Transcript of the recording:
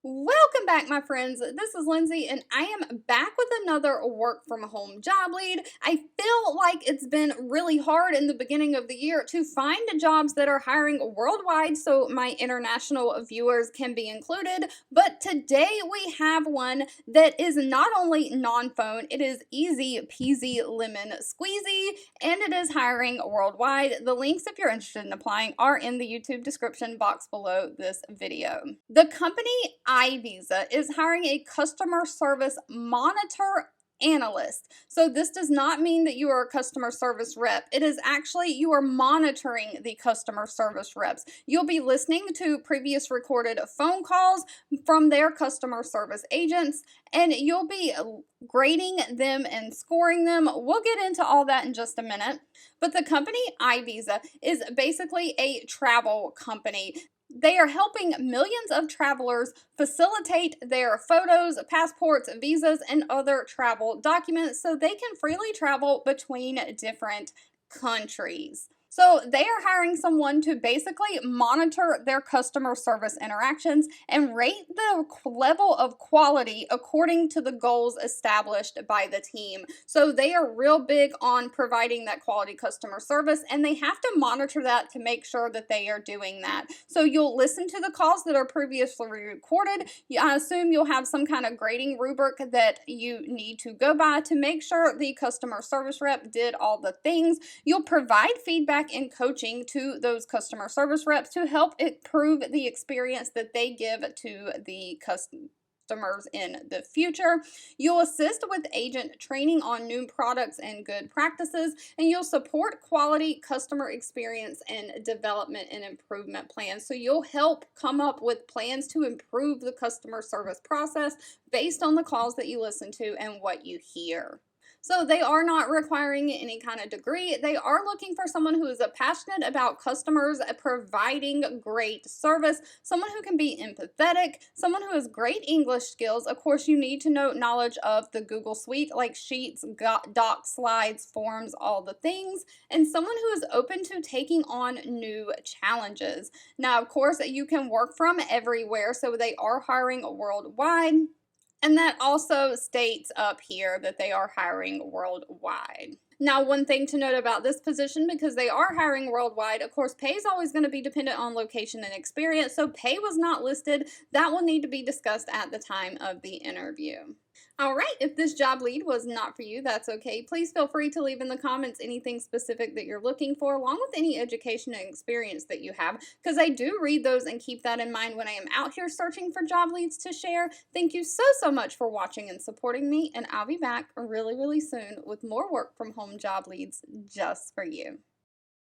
Welcome back, my friends. This is Lindsay, and I am back with another work from home job lead. I feel like it's been really hard in the beginning of the year to find jobs that are hiring worldwide so my international viewers can be included. But today we have one that is not only non-phone, it is easy peasy lemon squeezy, and it is hiring worldwide. The links, if you're interested in applying, are in the YouTube description box below this video. The company iVisa is hiring a customer service monitor analyst. So this does not mean that you are a customer service rep. It is actually you are monitoring the customer service reps. You'll be listening to previous recorded phone calls from their customer service agents, and you'll be grading them and scoring them. We'll get into all that in just a minute. But the company iVisa is basically a travel company. They are helping millions of travelers facilitate their photos, passports, visas, and other travel documents so they can freely travel between different countries. So they are hiring someone to basically monitor their customer service interactions and rate the level of quality according to the goals established by the team. So they are real big on providing that quality customer service, and they have to monitor that to make sure that they are doing that. So you'll listen to the calls that are previously recorded. I assume you'll have some kind of grading rubric that you need to go by to make sure the customer service rep did all the things. You'll provide feedback and coaching to those customer service reps to help improve the experience that they give to the customers in the future. You'll assist with agent training on new products and good practices, and you'll support quality customer experience and development and improvement plans. So you'll help come up with plans to improve the customer service process based on the calls that you listen to and what you hear. So they are not requiring any kind of degree. They are looking for someone who is passionate about customers, providing great service, someone who can be empathetic, someone who has great English skills. Of course, you need to know knowledge of the Google Suite, like Sheets, Docs, Slides, Forms, all the things, and someone who is open to taking on new challenges. Now, of course, you can work from everywhere, so they are hiring worldwide. And that also states up here that they are hiring worldwide. Now, one thing to note about this position, because they are hiring worldwide, of course, pay is always going to be dependent on location and experience, so pay was not listed. That will need to be discussed at the time of the interview. All right, if this job lead was not for you, that's okay. Please feel free to leave in the comments anything specific that you're looking for, along with any education and experience that you have, because I do read those and keep that in mind when I am out here searching for job leads to share. Thank you so much for watching and supporting me, and I'll be back really soon with more work from home job leads just for you.